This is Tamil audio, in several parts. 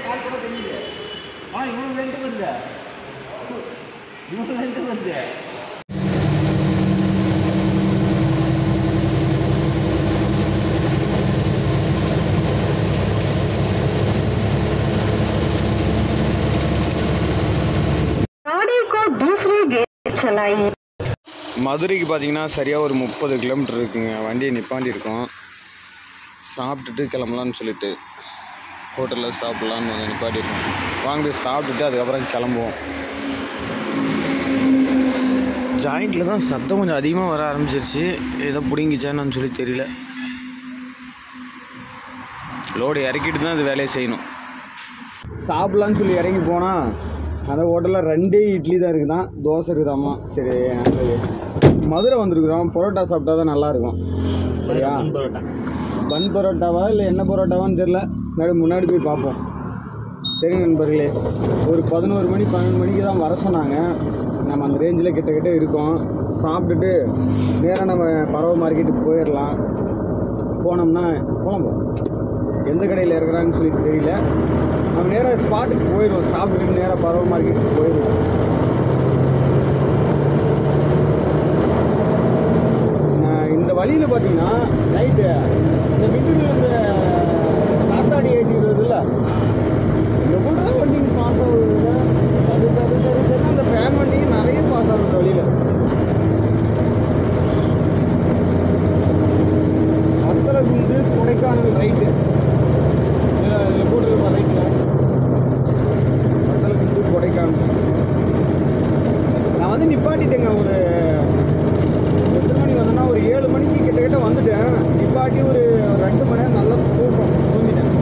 கால் கூட தெரியுது. ஆனால் இவனுக்கு ரெண்டு வருது, இவனுக்கு ரெண்டு வருது. மதுரைக்கு பார்த்தீங்கன்னா சரியாக ஒரு 30 கிலோமீட்டர் இருக்குங்க. வண்டியை நிப்பாண்டி இருக்கோம். சாப்பிட்டுட்டு கிளம்பலான்னு சொல்லிட்டு ஹோட்டலில் சாப்பிட்லான்னு வந்து நிப்பாட்டி இருக்கோம். வாங்க சாப்பிட்டுட்டு அதுக்கப்புறம் கிளம்புவோம். ஜாயிண்டில் தான் சத்தம் கொஞ்சம் அதிகமாக வர ஆரம்பிச்சிருச்சு. ஏதோ பிடிங்கிச்சான்னு சொல்லி தெரியல. லோடு இறக்கிட்டு தான் அது வேலையை செய்யணும். சாப்பிட்லான்னு சொல்லி இறங்கி போனால் அந்த ஹோட்டலில் 2 இட்லி தான் இருக்குதான், தோசை இருக்குதாம்மா. சரி, மதுரை வந்துருக்குறோம், பரோட்டா சாப்பிட்டா தான் நல்லாயிருக்கும். சரியா? பன் பரோட்டாவா இல்லை என்ன பரோட்டாவான்னு தெரில. முன்னாடி போய் பார்ப்போம். சரி நண்பர்களே, ஒரு 11 மணி 12 மணிக்கு தான் வர சொன்னாங்க. நம்ம அந்த ரேஞ்சில் கிட்ட இருக்கோம். சாப்பிட்டுட்டு நேராக நம்ம பறவை மார்க்கெட்டுக்கு போயிடலாம். போனோம்னா குழம்பும் எந்த கடையில் இருக்கிறாங்கன்னு சொல்லி தெரியல. நம்ம நேராக ஸ்பாட்டுக்கு போயிடுவோம். சாப்பிட்டுட்டு நேராக பறவை மார்க்கெட்டுக்கு போயிடுவோம். இந்த வழியில் பார்த்தீங்கன்னா நைட்டு இந்த வீட்டுக்கு இந்த காத்தாடி ஏற்றிட்டு வருதுல்ல, எவ்வளோ வண்டிங்க பாஸ் ஆகுதுங்க. அது சரி சரி சரி அந்த ஃபேன் வண்டிங்க நிறைய பாஸ் ஆகுது வழியில். அத்தலகுண்டு கொடைக்கானல் ரைட்டு இதில் போட்டுருப்பா ரைட்டில். அத்தலகுண்டு கொடைக்கானல் நான் வந்து நிப்பாட்டிட்டேங்க. ஒரு எத்தனை மணி வந்தேன்னா ஒரு 7 மணிக்கு கிட்ட வந்துட்டேன். நிப்பாட்டி ஒரு 2 மணி நேரம் நல்லா தூங்கிட்டேன்.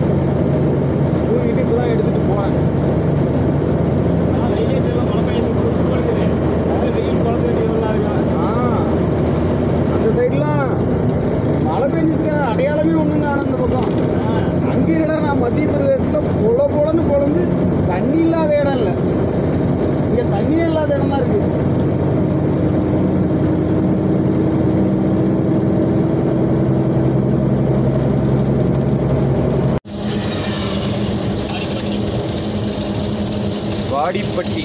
தூங்கிட்டு இப்போ தான் எடுத்துகிட்டு போகிறேன். அந்த சைட்லாம் மழை பெஞ்சிச்சு, அடையாளமே ஒன்றுங்க. ஆனால் அந்த பக்கம் அங்கே இடம் நான் மத்திய பிரதேசத்தில் பொழந்து தண்ணி இல்லாத இடம் இல்லை. இங்கே தண்ணியே இல்லாத இடம் தான் இருக்குது. வாடிப்பட்டி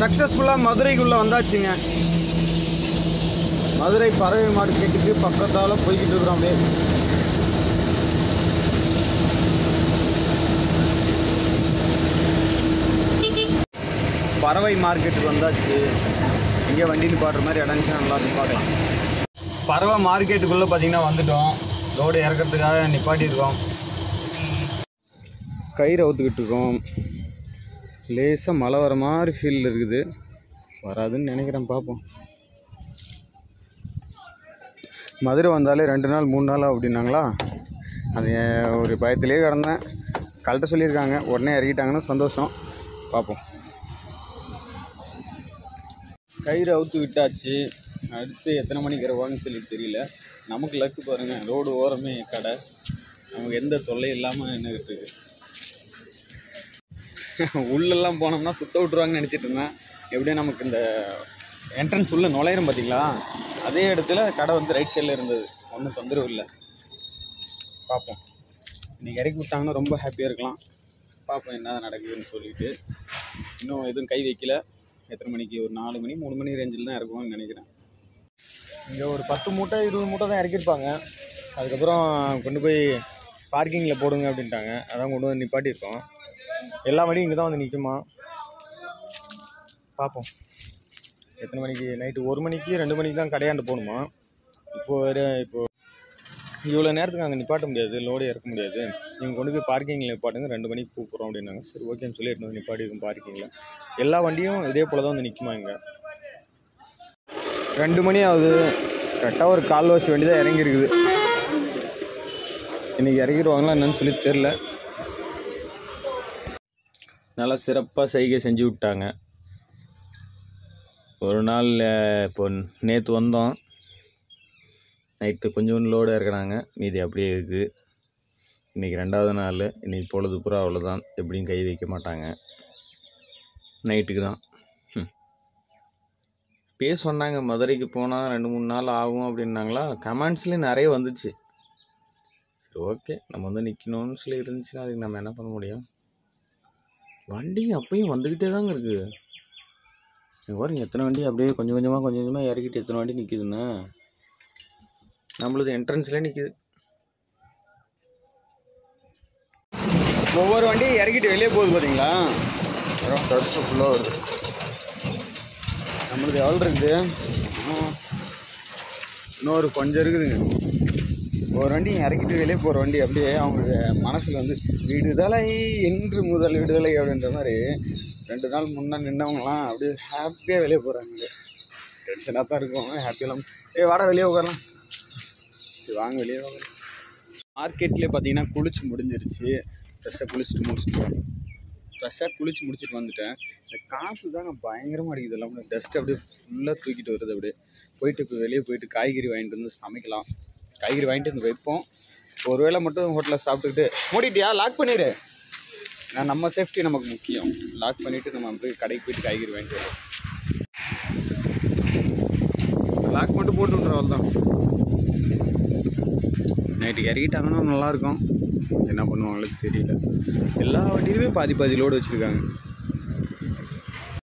சக்ஸஸ்ஃபுல்லாக மதுரைக்குள்ளே வந்தாச்சுங்க. மதுரை பறவை மார்க்கெட்டுக்கு பக்கத்தால் போய்கிட்டு இருக்கிறோம். அப்படியே பறவை மார்க்கெட்டுக்கு வந்தாச்சு. இங்கே வண்டி நிப்பாட்டுற மாதிரி இடம் இருந்துச்சுன்னா நல்லா இருக்கும், பார்க்கலாம். பறவை மார்க்கெட்டுக்குள்ளே பார்த்தீங்கன்னா வந்துட்டோம். லோடு இறக்கிறதுக்காக நிப்பாட்டியிருக்கோம். கயிறு அவுத்துக்கிட்டு இருக்கோம். லேசாக மழை வர மாதிரி ஃபீல் இருக்குது. வராதுன்னு நினைக்கிறேன், பார்ப்போம். மதுரை வந்தாலே 2 நாள் 3 நாள் அப்படின்னாங்களா, அது ஒரு பயத்திலே கிடந்தேன். கரெக்டாக சொல்லியிருக்காங்க, உடனே இறக்கிட்டாங்கன்னா சந்தோஷம். பார்ப்போம். கயிறு அவுத்து விட்டாச்சு. அடுத்து எத்தனை மணிக்கு வருவாங்கன்னு சொல்லி தெரியல. நமக்கு லக்கு பாருங்கள், ரோடு ஓரமே கடை, நமக்கு எந்த தொல்லையும் இல்லாமல் நின்றுக்கிட்டு இருக்கு. உள்ளெல்லாம் போனோம்னா சுத்த விட்டுருவாங்கன்னு நினச்சிட்டு இருந்தேன். எப்படியும் நமக்கு இந்த என்ட்ரன்ஸ் உள்ளே நுழையிறோம் பார்த்தீங்களா, அதே இடத்துல கடை வந்து ரைட் சைடில் இருந்தது. ஒன்றும் தொந்தரவு இல்லை. பார்ப்போம். இன்றைக்கி இறக்கி விட்டாங்கன்னா ரொம்ப ஹாப்பியாக இருக்கலாம். பார்ப்போம் என்ன நடக்குதுன்னு சொல்லிட்டு. இன்னும் எதுவும் கை வைக்கல. எத்தனை மணிக்கு, ஒரு 4 மணி 3 மணி ரேஞ்சில் தான் இறக்குவாங்கன்னு நினைக்கிறேன். இங்கே ஒரு 10 மூட்டை 20 மூட்டை தான் இறக்கியிருப்பாங்க. அதுக்கப்புறம் கொண்டு போய் பார்க்கிங்கில் போடுங்க அப்படின்ட்டாங்க. அதான் கொண்டு வந்து நிப்பாட்டியிருக்கோம். எல்லா வண்டியும் இங்கே தான் வந்து நிற்குமா, பார்ப்போம். எத்தனை மணிக்கு, நைட்டு 1 மணிக்கு 2 மணிக்கு தான் கடையாண்டு போகணுமா. இப்போது இவ்வளோ நேரத்துக்கு அங்கே நிப்பாட்ட முடியாது, லோடு இறக்க முடியாது. நீங்கள் கொண்டு போய் பார்க்கிங்கில் நிப்பாட்டுங்க, 2 மணிக்கு கூப்பிட்றோம் அப்படின்னாங்க. சரி ஓகேன்னு சொல்லி எடுத்து வந்து நிப்பாட்டிருக்கோம் பார்க்கிங்கில். எல்லா வண்டியும் இதே போல் தான் வந்து நிற்குமா. இங்கே 2 மணி ஆகுது. கரெக்டாக ஒரு கால்வாசி வண்டி தான் இறங்கியிருக்குது. இன்றைக்கி இறக்கிடுவாங்களா என்னன்னு சொல்லி தெரில. நல்லா சிறப்பாக செய்கை செஞ்சு விட்டாங்க. ஒரு நாள் இப்போ நேற்று வந்தோம், நைட்டு கொஞ்சோண்டு லோடு இறக்குறாங்க, மீதி அப்படியே இருக்குது. இன்றைக்கி 2வது நாள். இன்றைக்கி பொழுது பூரா அவ்வளோதான், எப்படியும் கை வைக்க மாட்டாங்க. நைட்டுக்கு தான் அப்பயே சொன்னாங்க மதுரைக்கு போனால் 2-3 நாள் ஆகும் அப்படின்னாங்களா. கமெண்ட்ஸ்லேயும் நிறைய வந்துச்சு. சரி ஓகே, நம்ம வந்து நிற்கணும்னு சொல்லி இருந்துச்சுன்னா அதுக்கு நம்ம என்ன பண்ண முடியும். வண்டி அப்பயும் வந்துக்கிட்டே தாங்க இருக்குது. பாருங்க எத்தனை வண்டி அப்படியே கொஞ்சம் கொஞ்சமாக இறக்கிட்டு எத்தனை வண்டி நிற்கிதுன்னு. நம்மளது என்ட்ரன்ஸ்லேயே நிற்கிது. ஒவ்வொரு வண்டியும் இறக்கிட்டு வெளியே போகுது பார்த்தீங்களா. தடுப்பு ஃபுல்லாக வருது. நம்மளுக்கு எவ்வளோ இருக்குது, இன்னொரு கொஞ்சம் இருக்குதுங்க. ஒரு வண்டி இறக்கிட்டு வெளியே போகிற வண்டி அப்படியே அவங்க மனசில் வந்து விடுதலை என்று முதல் விடுதலை அப்படின்ற மாதிரி 2 நாள் முன்னே நின்றவங்களாம் அப்படியே ஹாப்பியாக வெளியே போகிறாங்க. டென்ஷனாக தான் இருக்கும், ஹாப்பியெல்லாம். வாடா வெளியே உட்காரலாம். சரி வாங்க வெளியே வாங்க. மார்க்கெட்லேயே பார்த்தீங்கன்னா குளிச்சு முடிஞ்சிருச்சு. ஃப்ரெஷ்ஷாக குளிச்சு முடிச்சுட்டு வந்துட்டேன். இந்த காற்று தாங்க பயங்கரமாக அடிக்குது. எல்லாம் டஸ்ட் அப்படியே ஃபுல்லாக தூக்கிட்டு வருது. அப்படியே போயிட்டு இப்போ வெளியே போயிட்டு காய்கறி வாங்கிட்டு வந்து சமைக்கலாம். காய்கறி வாங்கிட்டு வந்து வைப்போம். ஒரு வேளை மட்டும் ஹோட்டலில் சாப்பிட்டுக்கிட்டு மூடிட்டியா, லாக் பண்ணிடு. நம்ம சேஃப்டி நமக்கு முக்கியம். லாக் பண்ணிவிட்டு நம்ம போய் கடைக்கு போயிட்டு காய்கறி வாங்கிட்டு வரோம். லாக் மட்டும் போட்டு விட்றோம் தான். நைட்டுக்கு இறக்கிட்டாங்கன்னா நல்லாயிருக்கும். என்ன பண்ணுவாங்களுக்கு தெரியல. எல்லா வண்டியிலுமே பாதி லோடு வச்சுருக்காங்க.